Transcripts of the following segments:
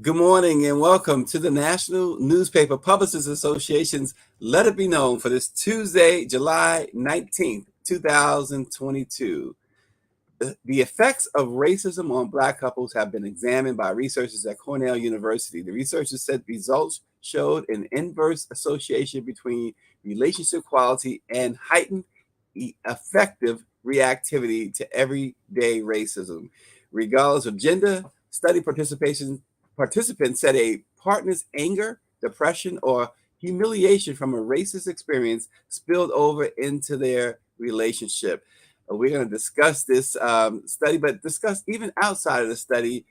Good morning and welcome to the National Newspaper Publishers Association's Let It Be Known for this Tuesday, July 19th, 2022. The effects of racism on Black couples have been examined by researchers at Cornell University. The researchers said results showed an inverse association between relationship quality and heightened effective reactivity to everyday racism. Regardless of gender, study participants said a partner's anger, depression, or humiliation from a racist experience spilled over into their relationship. We're going to discuss this study, but discuss even outside of the study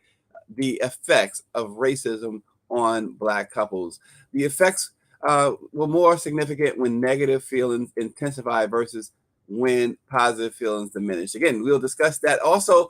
the effects of racism on Black couples. The effects were more significant when negative feelings intensify versus when positive feelings diminish. Again, we'll discuss that. Also,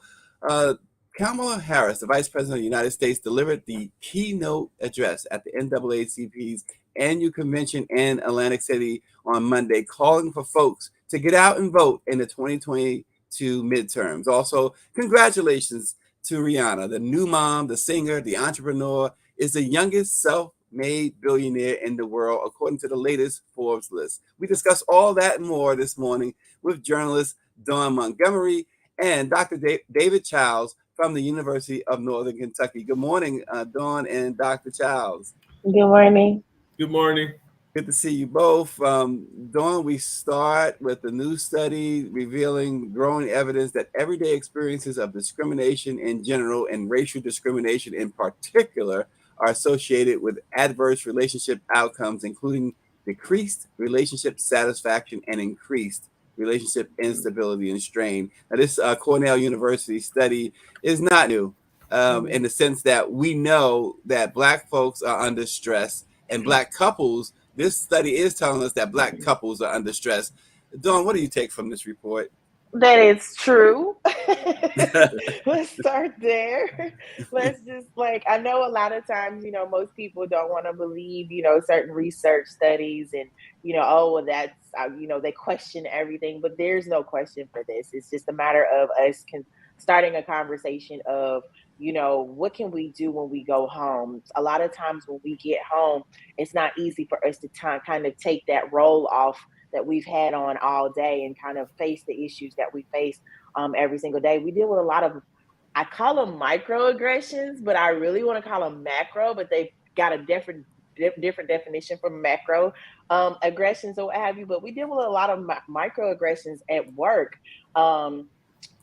Kamala Harris, the Vice President of the United States, delivered the keynote address at the NAACP's annual convention in Atlantic City on Monday, calling for folks to get out and vote in the 2022 midterms. Also, congratulations to Rihanna, the new mom, the singer, the entrepreneur, is the youngest self-made billionaire in the world, according to the latest Forbes list. We discuss all that and more this morning with journalist Dawn Montgomery and Dr. David Childs from the University of Northern Kentucky. Good morning, Dawn and Dr. Childs. Good morning. Good morning. Good to see you both. Dawn, we start with a new study revealing growing evidence that everyday experiences of discrimination in general and racial discrimination in particular are associated with adverse relationship outcomes, including decreased relationship satisfaction and increased relationship instability and strain. Now, this Cornell University study is not new in the sense that we know that Black folks are under stress and Black couples. This study is telling us that Black couples are under stress. Dawn, what do you take from this report? That is true. Let's start there. Let's just I know a lot of times, most people don't want to believe, certain research studies and, oh, well, that's, they question everything, but there's no question for this. It's just a matter of us starting a conversation of, what can we do when we go home? A lot of times when we get home, it's not easy for us to kind of take that role off that we've had on all day and kind of face the issues that we face every single day. We deal with a lot of, I call them microaggressions, but I really want to call them macro, but they've got a different definition from macro aggressions or what have you. But we deal with a lot of microaggressions at work.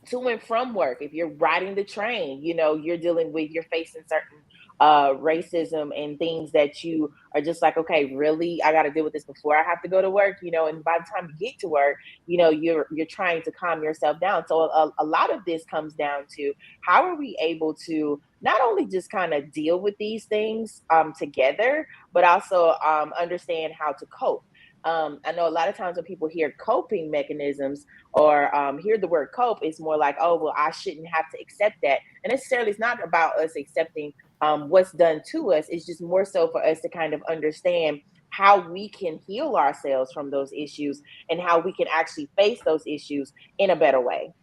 To and from work. If you're riding the train, you're facing certain racism and things that you are just like, okay, really, I got to deal with this before I have to go to work, and by the time you get to work, you're trying to calm yourself down. So a lot of this comes down to how are we able to not only just kind of deal with these things together, but also understand how to cope. I know a lot of times when people hear coping mechanisms or hear the word cope, it's more like, oh, well, I shouldn't have to accept that. And necessarily, it's not about us accepting what's done to us. It's just more so for us to kind of understand how we can heal ourselves from those issues and how we can actually face those issues in a better way.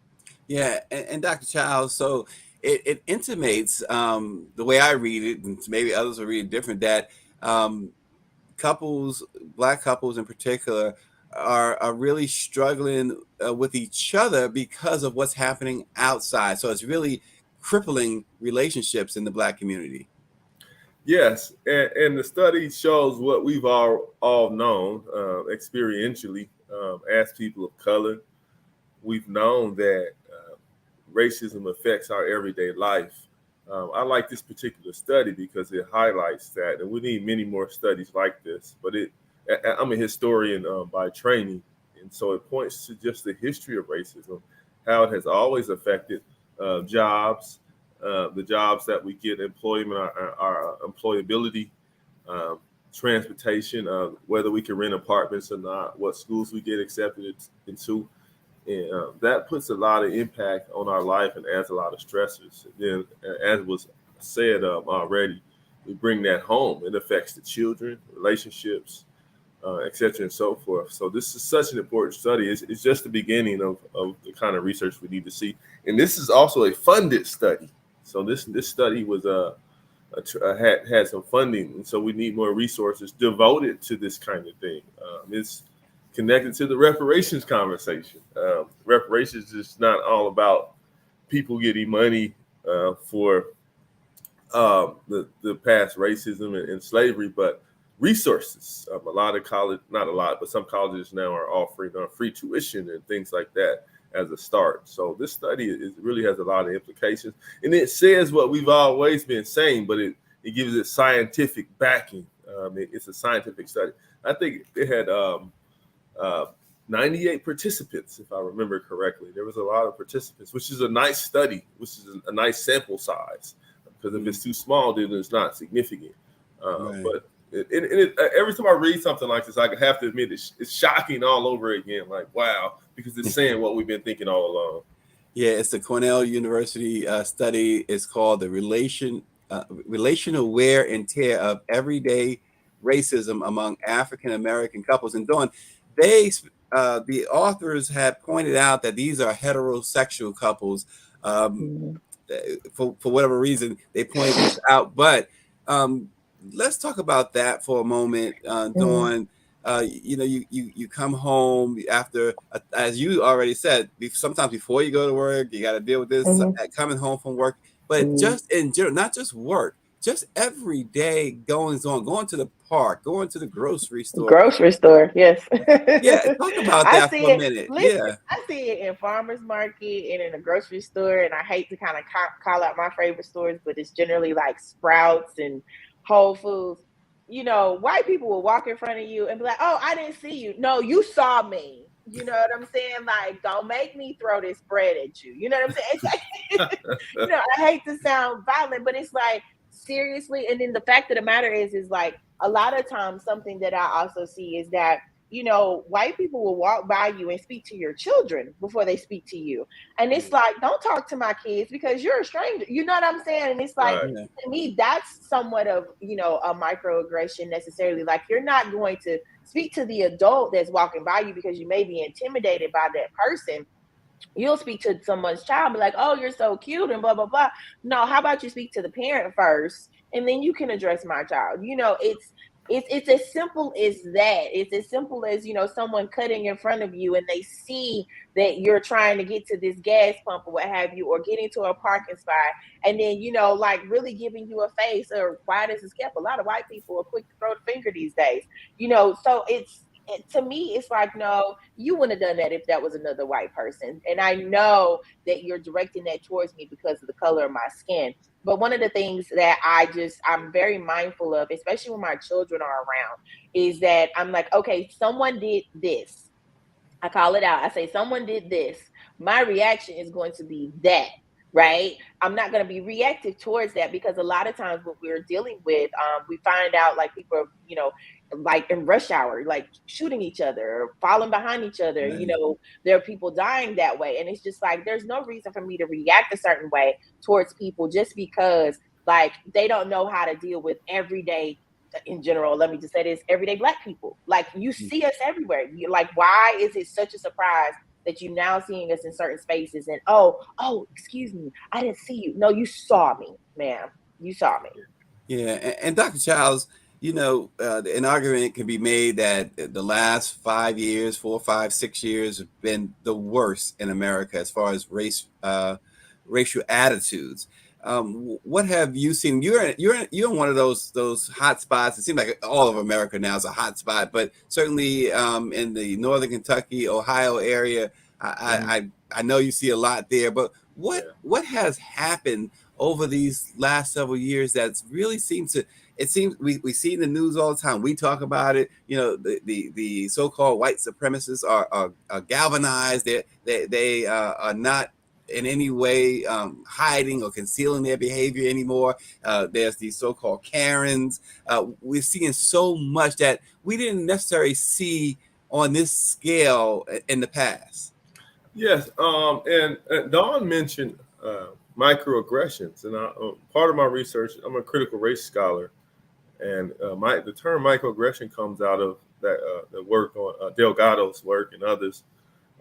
Yeah, and Dr. Childs, so it intimates the way I read it, and maybe others will read it different, that couples, Black couples in particular, are really struggling with each other because of what's happening outside. So it's really crippling relationships in the Black community. Yes, and the study shows what we've all known experientially as people of color. We've known that racism affects our everyday life. I like this particular study because it highlights that, and we need many more studies like this. But I'm a historian by training, and so it points to just the history of racism, how it has always affected jobs, the jobs that we get, employment, our employability, transportation, whether we can rent apartments or not, what schools we get accepted into. And that puts a lot of impact on our life and adds a lot of stressors. And then, as was said already, we bring that home. It affects the children, relationships, et cetera, and so forth. So this is such an important study. It's just the beginning of the kind of research we need to see. And this is also a funded study. So this study was had some funding, and so we need more resources devoted to this kind of thing. It's connected to the reparations conversation. Reparations is not all about people getting money for the past racism and slavery, but resources. A lot of college, not a lot, but some colleges now are offering free tuition and things like that as a start. So this study really has a lot of implications, and it says what we've always been saying, but it gives it scientific backing. It's a scientific study. I think it had 98 participants, if I remember correctly. There was a lot of participants, which is a nice study, which is a nice sample size. Because if it's too small, then it's not significant. Right. But every time I read something like this, I have to admit it's shocking all over again. Like, wow, because it's saying what we've been thinking all along. Yeah, it's the Cornell University study. It's called the relational wear and tear of everyday racism among African American couples. And Dawn, the authors had pointed out that these are heterosexual couples. For whatever reason, they pointed this out. But let's talk about that for a moment, Dawn. You come home after, as you already said, sometimes before you go to work, you got to deal with this coming home from work. But just in general, not just work, just every day goings on, going to the park, going to the grocery store. Grocery store, yes. Yeah, talk about that for a minute. Listen, I see it in farmers market and in a grocery store, and I hate to kind of call out my favorite stores, but it's generally like Sprouts and Whole Foods. You know, white people will walk in front of you and be like, "Oh, I didn't see you." No, you saw me. You know what I'm saying? Like, don't make me throw this bread at you. You know what I'm saying? It's like, I hate to sound violent, but it's like, seriously. And then the fact of the matter is like, a lot of times something that I also see is that, white people will walk by you and speak to your children before they speak to you. And it's like, don't talk to my kids because you're a stranger. You know what I'm saying? And it's like, to me, that's somewhat of, a microaggression necessarily. Like, you're not going to speak to the adult that's walking by you because you may be intimidated by that person. You'll speak to someone's child and be like, "Oh, you're so cute," and blah, blah, blah. No, how about you speak to the parent first, and then you can address my child. It's as simple as that. It's as simple as, someone cutting in front of you and they see that you're trying to get to this gas pump or what have you, or getting to a parking spot, and then, like really giving you a face, or quiet as it's kept. A lot of white people are quick to throw the finger these days, so to me, it's like, no, you wouldn't have done that if that was another white person. And I know that you're directing that towards me because of the color of my skin. But one of the things that I'm very mindful of, especially when my children are around, is that I'm like, okay, someone did this. I call it out. I say, someone did this. My reaction is going to be that. Right? I'm not going to be reactive towards that, because a lot of times what we're dealing with, we find out like people are, like in rush hour, like shooting each other or falling behind each other. Right. There are people dying that way. And it's just like, there's no reason for me to react a certain way towards people just because like they don't know how to deal with everyday, in general, let me just say this, everyday Black people. Like, you see us everywhere. You're like, why is it such a surprise that you now seeing us in certain spaces and oh, excuse me, I didn't see you. No, you saw me, ma'am. You saw me. Yeah, and Dr. Childs, an argument can be made that the last 5 years, 4, 5, 6 years have been the worst in America as far as racial attitudes. What have you seen? You're in one of those hot spots. It seems like all of America now is a hot spot, but certainly in the Northern Kentucky, Ohio area, I know you see a lot there. But what has happened over these last several years that's really seems to? It seems we see in the news all the time. We talk about it. The so-called white supremacists are galvanized. They are not in any way hiding or concealing their behavior anymore. There's these so-called Karens. We're seeing so much that we didn't necessarily see on this scale in the past. Yes, and Dawn mentioned microaggressions, and part of my research, I'm a critical race scholar, and the term microaggression comes out of the work on Delgado's work and others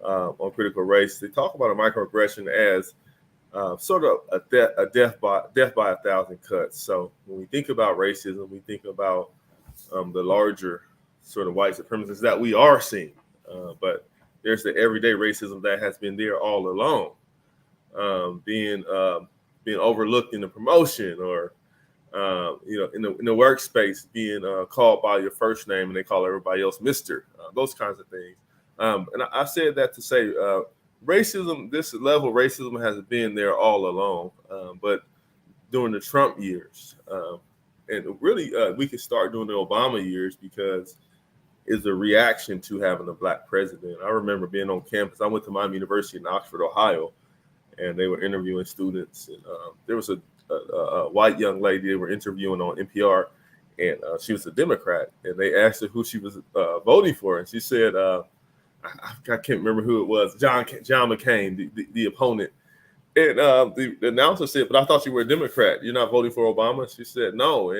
on critical race. They talk about a microaggression as sort of a death by 1,000 cuts. So when we think about racism, we think about the larger sort of white supremacists that we are seeing, but there's the everyday racism that has been there all along, being overlooked in the promotion, or in the workspace, being called by your first name and they call everybody else Mister. Those kinds of things. And I said that to say racism, this level of racism has been there all along, but during the Trump years, and really we could start during the Obama years, because it's a reaction to having a black president. I remember being on campus. I went to Miami University in Oxford, Ohio, and they were interviewing students. And there was a white young lady they were interviewing on NPR, and she was a Democrat. And they asked her who she was voting for, and she said, I can't remember who it was, John McCain, the opponent. And the announcer said, "But I thought you were a Democrat. You're not voting for Obama?" She said, "No."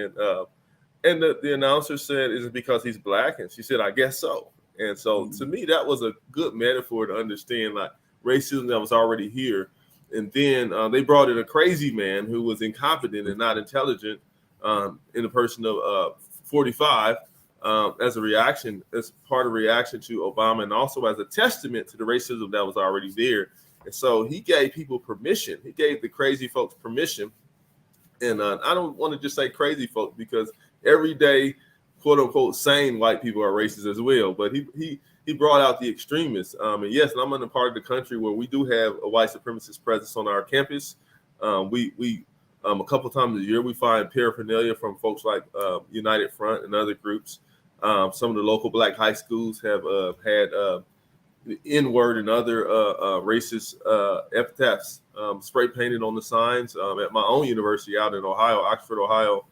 And the announcer said, "Is it because he's black?" And she said, "I guess so." And so to me, that was a good metaphor to understand like racism that was already here. And then they brought in a crazy man who was incompetent and not intelligent, in the person of 45, as a reaction, as part of reaction to Obama, and also as a testament to the racism that was already there. And so he gave people permission. He gave the crazy folks permission. And I don't want to just say crazy folks, because everyday, quote unquote, sane white people are racist as well. But he brought out the extremists. And yes, I'm in a part of the country where we do have a white supremacist presence on our campus. We a couple times a year, we find paraphernalia from folks like United Front and other groups. Some of the local black high schools have had N-word and other racist epithets spray painted on the signs. At my own university out in Ohio, Oxford, Ohio,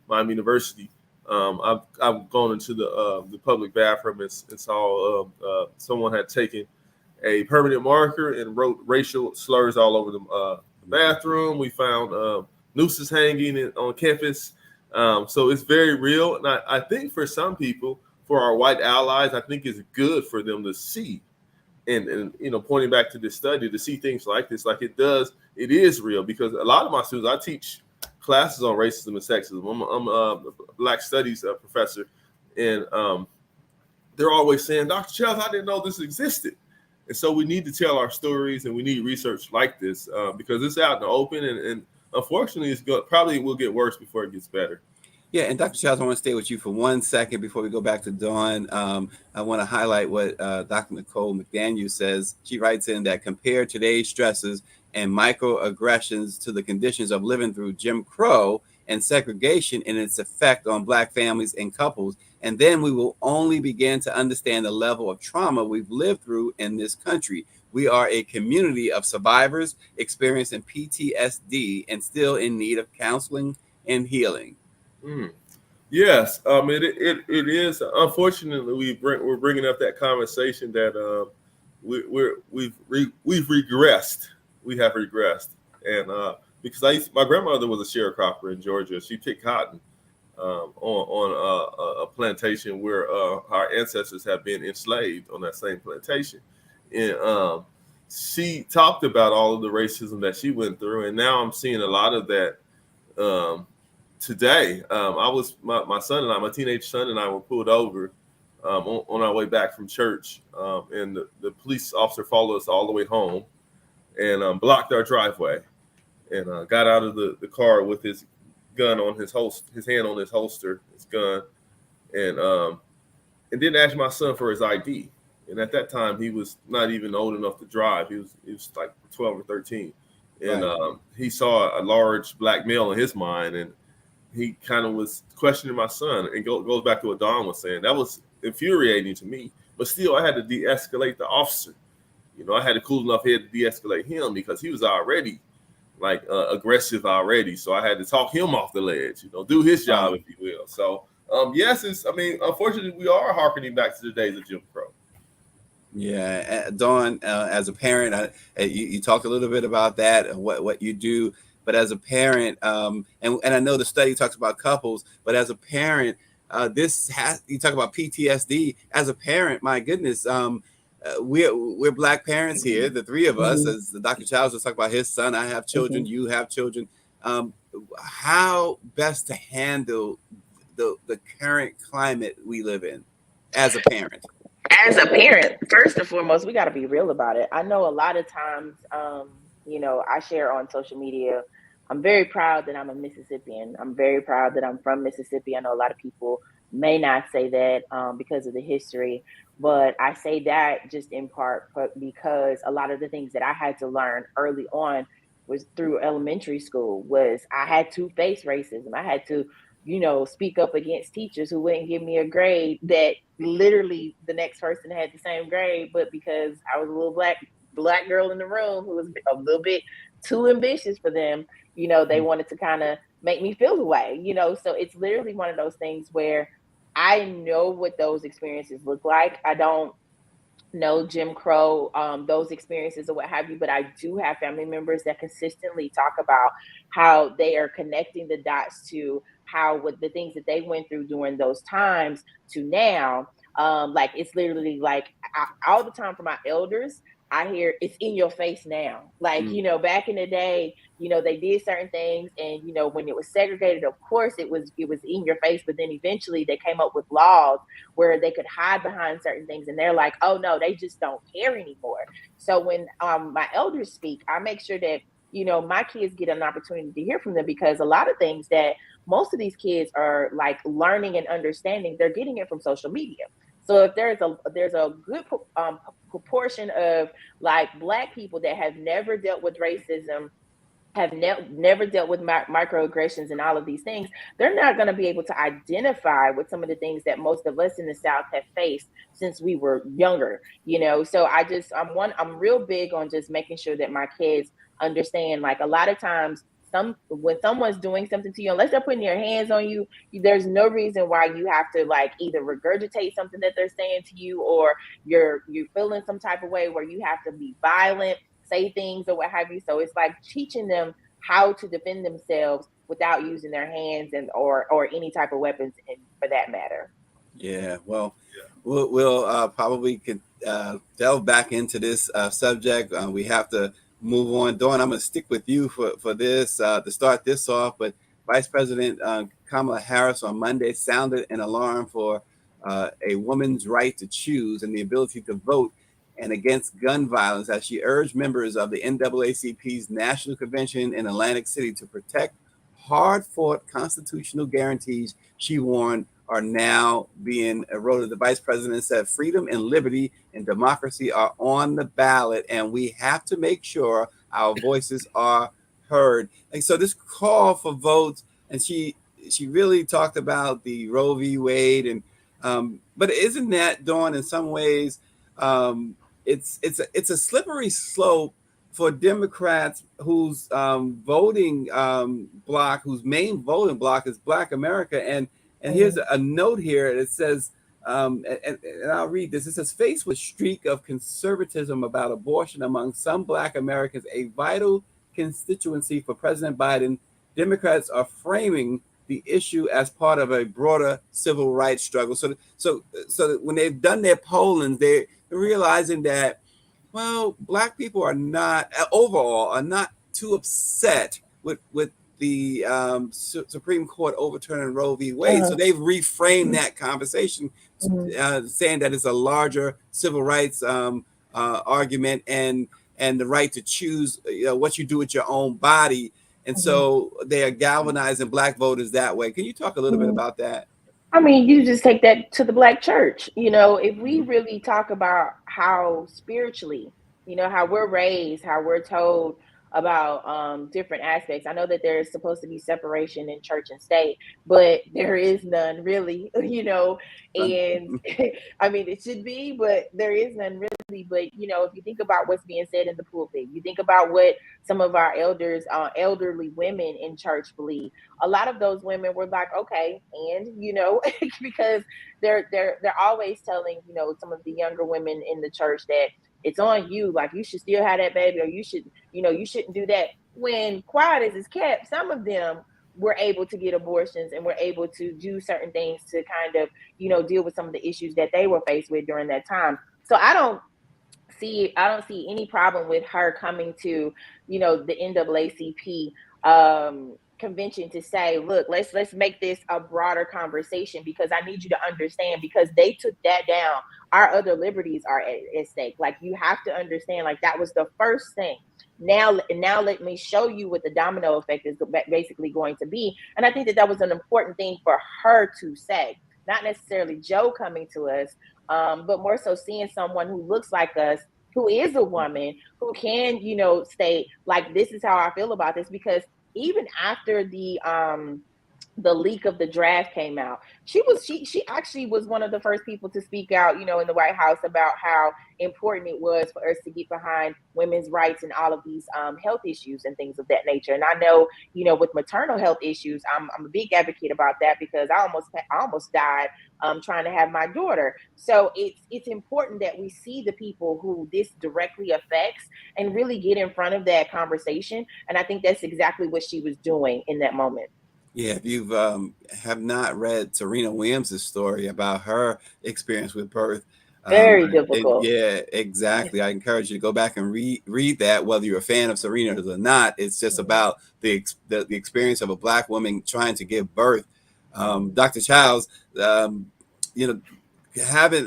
Miami University, I've gone into the public bathroom and saw someone had taken a permanent marker and wrote racial slurs all over the bathroom. We found nooses hanging on campus. So it's very real. And I think for some people, for our white allies, I think it's good for them to see. And pointing back to this study, to see things like this, like it is real, because a lot of my students, I teach classes on racism and sexism. I'm a Black Studies professor, and they're always saying, "Dr. Charles, I didn't know this existed." And so we need to tell our stories, and we need research like this because it's out in the open, and unfortunately, probably will get worse before it gets better. Yeah, and Dr. Childs, I want to stay with you for 1 second before we go back to Dawn. I want to highlight what Dr. Nicole McDaniel says. She writes in that compare today's stresses and microaggressions to the conditions of living through Jim Crow and segregation and its effect on Black families and couples, and then we will only begin to understand the level of trauma we've lived through in this country. We are a community of survivors experiencing PTSD and still in need of counseling and healing. Yes, it is. Unfortunately, we're bringing up that conversation that we've regressed. We have regressed, and because my grandmother was a sharecropper in Georgia. She picked cotton on a plantation where our ancestors have been enslaved on that same plantation, and she talked about all of the racism that she went through, and now I'm seeing a lot of that. Today, my son and I, my teenage son and I were pulled over on our way back from church, and the police officer followed us all the way home and blocked our driveway, and got out of the car with his gun on his hand on his holster, his gun, and didn't ask my son for his ID. And at that time, he was not even old enough to drive. He was like 12 or 13, and right. He saw a large Black male in his mind, and he kind of was questioning my son, and goes back to what Dawn was saying. That was infuriating to me, but still I had to de-escalate the officer. I had a cool enough head to de-escalate him because he was already like aggressive already. So I had to talk him off the ledge, do his job, if you will. So yes, unfortunately we are hearkening back to the days of Jim Crow. Yeah, Dawn, as a parent, you talked a little bit about that, what you do. But as a parent, and I know the study talks about couples, but as a parent, you talk about PTSD. As a parent, my goodness, we're Black parents here, the three of us, as Dr. Childs was talking about his son. I have children, you have children. How best to handle the current climate we live in as a parent? As a parent, first and foremost, we got to be real about it. I know a lot of times, I share on social media. I'm very proud that I'm a Mississippian. I'm very proud that I'm from Mississippi. I know a lot of people may not say that because of the history, but I say that just in part because a lot of the things that I had to learn early on was through elementary school. Was I had to face racism. I had to speak up against teachers who wouldn't give me a grade that literally the next person had the same grade, but because I was a little black girl in the room who was a little bit too ambitious for them, they wanted to kind of make me feel the way, so it's literally one of those things where I know what those experiences look like. I don't know Jim Crow, those experiences or what have you, but I do have family members that consistently talk about how they are connecting the dots to how what the things that they went through during those times to now. Like it's literally like all the time from my elders, I hear it's in your face now. Like, back in the day, they did certain things and, when it was segregated, of course it was in your face, but then eventually they came up with laws where they could hide behind certain things. And they're like, oh no, they just don't care anymore. So when my elders speak, I make sure that, my kids get an opportunity to hear from them, because a lot of things that most of these kids are like learning and understanding, they're getting it from social media. So if there's a good proportion of like Black people that have never dealt with racism, have never dealt with microaggressions and all of these things, they're not going to be able to identify with some of the things that most of us in the South have faced since we were younger, So I'm real big on just making sure that my kids understand, like a lot of times when someone's doing something to you, unless they're putting their hands on you, there's no reason why you have to like either regurgitate something that they're saying to you, or you're feeling some type of way where you have to be violent, say things or what have you. So it's like teaching them how to defend themselves without using their hands or any type of weapons, for that matter. Yeah, well, we'll probably delve back into this subject. We have to move on. Dawn, I'm going to stick with you for this to start this off. But Vice President Kamala Harris on Monday sounded an alarm for a woman's right to choose and the ability to vote, and against gun violence, as she urged members of the NAACP's National Convention in Atlantic City to protect hard-fought constitutional guarantees she warned are now being eroded. The vice president said freedom and liberty and democracy are on the ballot, and we have to make sure our voices are heard. And so this call for votes, and she really talked about the Roe v. Wade, and but isn't that, Dawn, in some ways, it's a slippery slope for Democrats whose voting block, whose main voting block is Black America. And here's a note here that says, and I'll read this. It says, faced with a streak of conservatism about abortion among some Black Americans, a vital constituency for President Biden, Democrats are framing the issue as part of a broader civil rights struggle. So when they've done their polling, they're realizing that, well, Black people are not too upset with the Supreme Court overturning Roe v. Wade. So they've reframed that conversation, saying that it's a larger civil rights argument and the right to choose what you do with your own body. And so they are galvanizing Black voters that way. Can you talk a little bit about that? I mean, you just take that to the Black church. If we really talk about how spiritually, how we're raised, how we're told about different aspects. I know that there is supposed to be separation in church and state, but there is none really, and I mean, it should be, but there is none really. But, if you think about what's being said in the pulpit, you think about what some of our elders, elderly women in church believe. A lot of those women were like, okay, and, because they're always telling, some of the younger women in the church that it's on you, like you should still have that baby, or you shouldn't do that. When quiet as is kept, some of them were able to get abortions and were able to do certain things to kind of, deal with some of the issues that they were faced with during that time. So I don't see any problem with her coming to, you know, the NAACP convention to say, look, let's make this a broader conversation, because I need you to understand, because they took that down, our other liberties are at stake. Like, you have to understand, like, that was the first thing. Now let me show you what the domino effect is basically going to be. And I think that was an important thing for her to say, not necessarily Joe coming to us, but more so seeing someone who looks like us, who is a woman, who can, you know, say, like, this is how I feel about this. Because even after the leak of the draft came out, she actually was one of the first people to speak out, you know, in the White House about how important it was for us to get behind women's rights and all of these health issues and things of that nature. And I know, you know, with maternal health issues, I'm a big advocate about that, because I almost died trying to have my daughter. So it's important that we see the people who this directly affects and really get in front of that conversation. And I think that's exactly what she was doing in that moment. Yeah, if you have not read Serena Williams' story about her experience with birth, Very difficult. yeah, exactly. I encourage you to go back and read that, whether you're a fan of Serena or not. It's just about the experience of a Black woman trying to give birth. Dr. Childs, you know,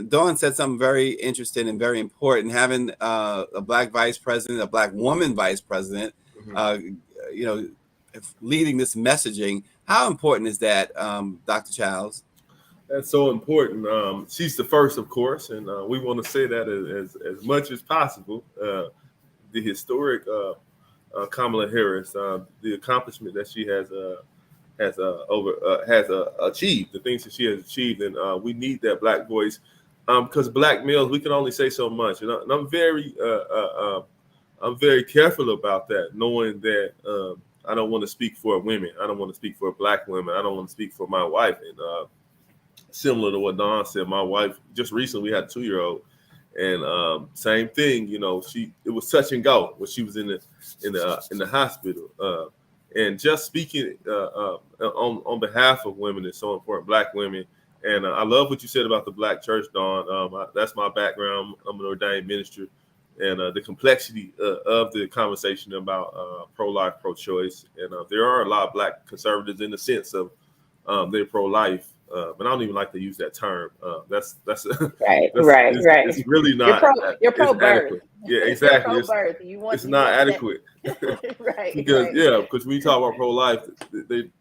Dawn said something very interesting and very important. Having a Black vice president, a Black woman vice president, you know, leading this messaging. How important is that, Dr. Childs? That's so important. She's the first, of course, and we want to say that as much as possible. The historic Kamala Harris, the accomplishment that she has achieved, the things that she has achieved, and we need that Black voice, because Black males, we can only say so much, and I'm very careful about that, knowing that I don't want to speak for women, I don't want to speak for Black women, I don't want to speak for my wife, and similar to what Dawn said, my wife just recently had a 2-year-old, and same thing, you know, it was touch and go when she was in the hospital. And just speaking on behalf of women is so important, Black women. And I love what you said about the Black church, Dawn. That's my background. I'm an ordained minister. And the complexity of the conversation about pro-life, pro-choice. And there are a lot of Black conservatives in the sense of they're pro-life. But I don't even like to use that term. That's right. It's really not. You're pro-birth. Adequate. Yeah, exactly. Pro-birth. It's not adequate. right. Because right. because when you talk about pro-life,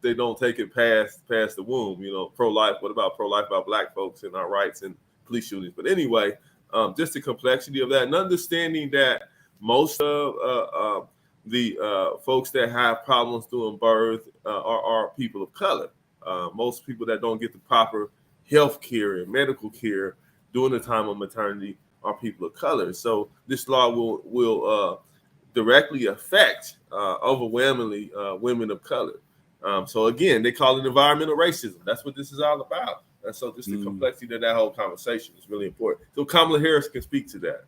they don't take it past the womb. You know, pro-life. What about pro-life about Black folks and our rights and police shootings? But anyway, just the complexity of that, and understanding that most of the folks that have problems doing birth are people of color. Most people that don't get the proper health care and medical care during the time of maternity are people of color. So this law will directly affect overwhelmingly women of color. So again, they call it environmental racism. That's what this is all about. And so just the complexity of that whole conversation is really important. So Kamala Harris can speak to that.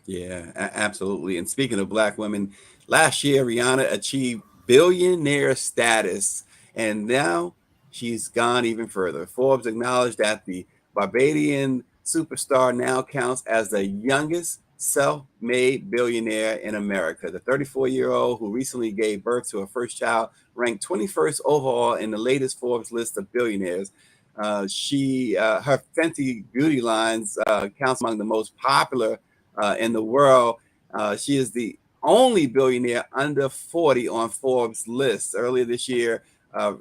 Yeah, absolutely. And speaking of Black women, last year Rihanna achieved billionaire status, and now she's gone even further. Forbes acknowledged that the Barbadian superstar now counts as the youngest self-made billionaire in America. The 34-year-old who recently gave birth to her first child ranked 21st overall in the latest Forbes list of billionaires. Her Fenty beauty lines counts among the most popular in the world. She is the only billionaire under 40 on Forbes list. Earlier this year,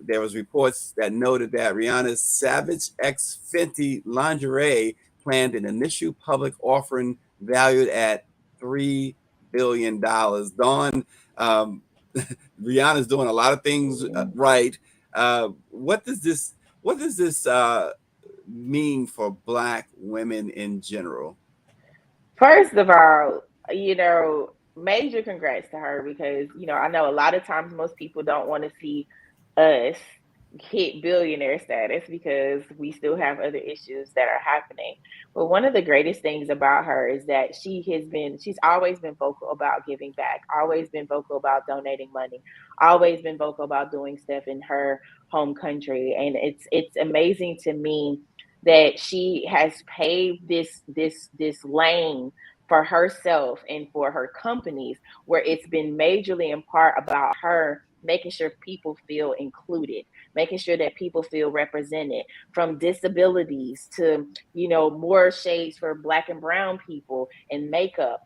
there was reports that noted that Rihanna's Savage X Fenty lingerie planned an initial public offering valued at $3 billion. Dawn, Rihanna's doing a lot of things right. What does this mean for Black women in general? First of all, you know, major congrats to her, because, you know, I know a lot of times most people don't want to see us hit billionaire status because we still have other issues that are happening. But one of the greatest things about her is that she's always been vocal about giving back, always been vocal about donating money, always been vocal about doing stuff in her home country. And it's amazing to me that she has paved this lane for herself and for her companies, where it's been majorly in part about her making sure people feel included, making sure that people feel represented, from disabilities to, you know, more shades for Black and brown people in makeup.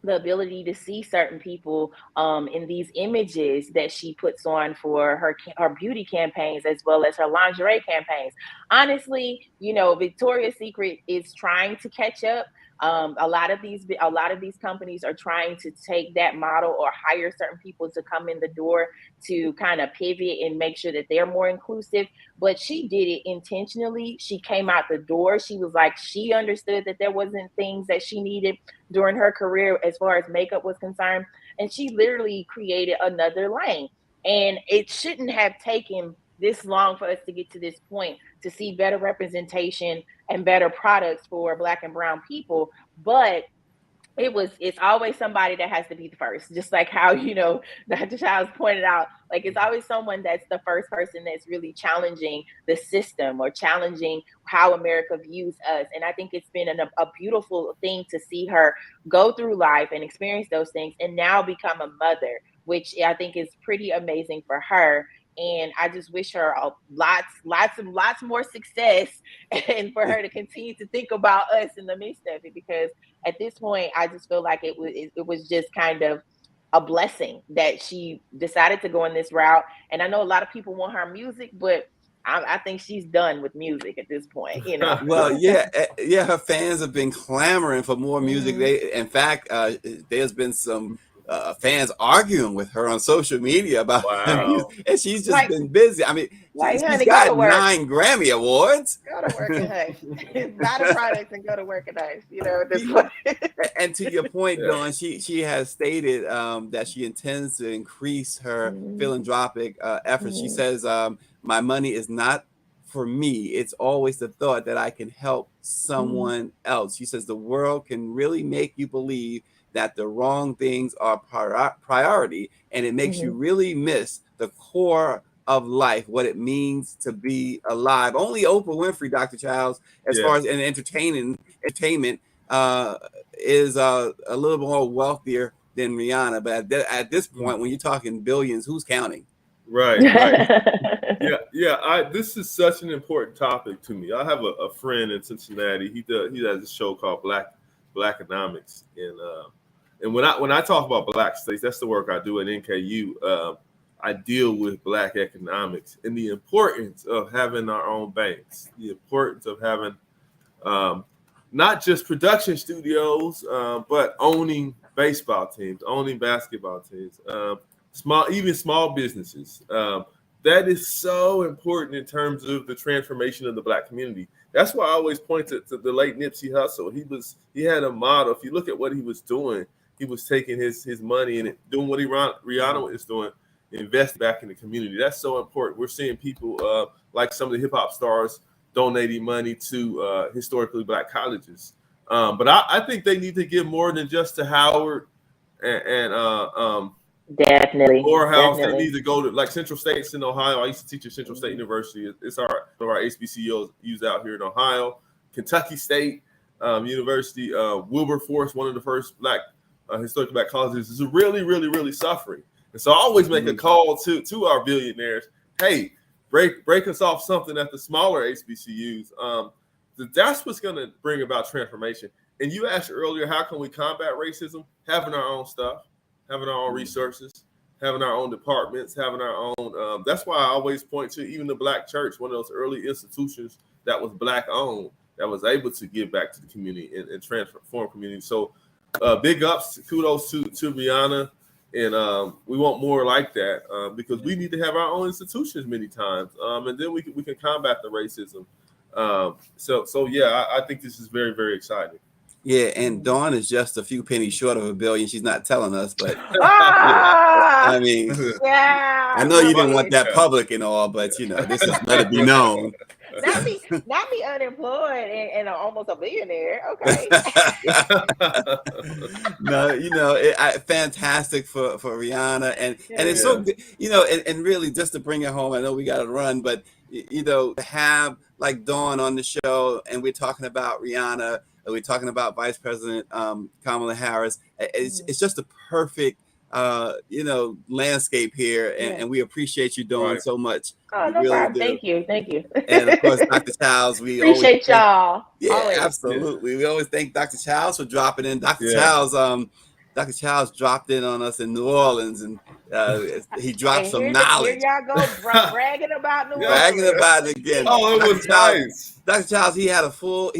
The ability to see certain people in these images that she puts on for her beauty campaigns as well as her lingerie campaigns. Honestly, you know, Victoria's Secret is trying to catch up. A lot of these companies are trying to take that model or hire certain people to come in the door to kind of pivot and make sure that they're more inclusive. But she did it intentionally. She came out the door. She was like, she understood that there wasn't things that she needed during her career as far as makeup was concerned. And she literally created another lane. And it shouldn't have taken this long for us to get to this point to see better representation and better products for Black and brown people. But it's always somebody that has to be the first, just like how, you know, Dr. Childs pointed out, like it's always someone that's the first person that's really challenging the system or challenging how America views us. And I think it's been a beautiful thing to see her go through life and experience those things and now become a mother, which I think is pretty amazing for her. And I just wish her lots more success and for her to continue to think about us in the midst of it, because at this point, I just feel like it was just kind of a blessing that she decided to go in this route. And I know a lot of people want her music, but I think she's done with music at this point, you know. Well, yeah, her fans have been clamoring for more music. In fact, there's been some fans arguing with her on social media about her music, and she's just been busy. I mean, she's honey, got 9 Grammy Awards. Go to work and hush. Buy the products and go to work and hush. You know, at this point. And to your point, Dawn, she has stated that she intends to increase her philanthropic efforts. She says, "My money is not for me. It's always the thought that I can help someone else." She says the world can really make you believe that the wrong things are priority, and it makes you really miss the core of life, what it means to be alive. Only Oprah Winfrey, Dr. Childs, as far as entertainment, is a little more wealthier than Rihanna. But at this point, when you're talking billions, who's counting? Right. This is such an important topic to me. I have a friend in Cincinnati. He has a show called Blackonomics, and when I talk about Black states, that's the work I do at NKU. I deal with Black economics and the importance of having our own banks, the importance of having not just production studios, but owning baseball teams, owning basketball teams, small businesses. That is so important in terms of the transformation of the Black community. That's why I always point to the late Nipsey Hussle. He had a model. If you look at what he was doing, he was taking his money and doing what Rihanna is doing, invest back in the community. That's so important. We're seeing people like some of the hip hop stars donating money to historically Black colleges. But I think they need to give more than just to Howard and Definitely. Morehouse. They need to go to like Central State's in Ohio. I used to teach at Central State University. It's one of our HBCUs out here in Ohio. Kentucky State University, Wilberforce, one of the first historically Black colleges, is really, really, really suffering. And so I always make a call to our billionaires. Hey, break us off something at the smaller HBCUs. That's what's going to bring about transformation. And you asked earlier, how can we combat racism? Having our own stuff, having our own resources, having our own departments, having our own. That's why I always point to even the Black church, one of those early institutions that was Black owned, that was able to give back to the community and transform community. So big ups, kudos to Rihanna. And we want more like that because we need to have our own institutions many times, and then we can combat the racism. So I think this is very, very exciting. Yeah, and Dawn is just a few pennies short of $1 billion. She's not telling us, but I mean, I know you didn't want that public and all, but this is let it be known. Not be unemployed and almost a billionaire. Okay. No, fantastic for Rihanna, and it's so good, and really just to bring it home. I know we got to run, but to have like Dawn on the show, and we're talking about Rihanna. We're talking about Vice President Kamala Harris. It's just a perfect landscape here, and we appreciate you doing so much. Oh, no problem. Thank you. And of course, Dr. Childs, we appreciate y'all. Yeah, always. Absolutely. We always thank Dr. Childs for dropping in. Dr. Childs dropped in on us in New Orleans, and he dropped some knowledge. Here y'all go bragging about New Orleans. Bragging about it again. Oh, it was nice. Dr. Childs, he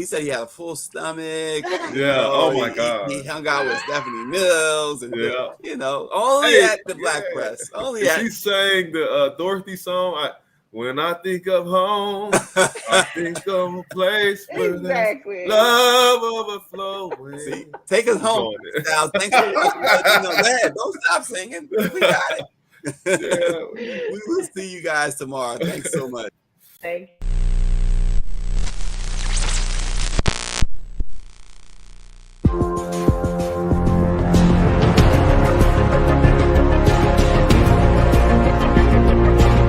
said he had a full stomach. Yeah. Oh my God. He hung out with Stephanie Mills, and only at the Black press. Only at. He sang the Dorothy song. When I think of home, I think of a place where there's love overflowing. See, take us home. Now, thanks for don't stop singing. We got it. We will see you guys tomorrow. Thanks so much. Thank you.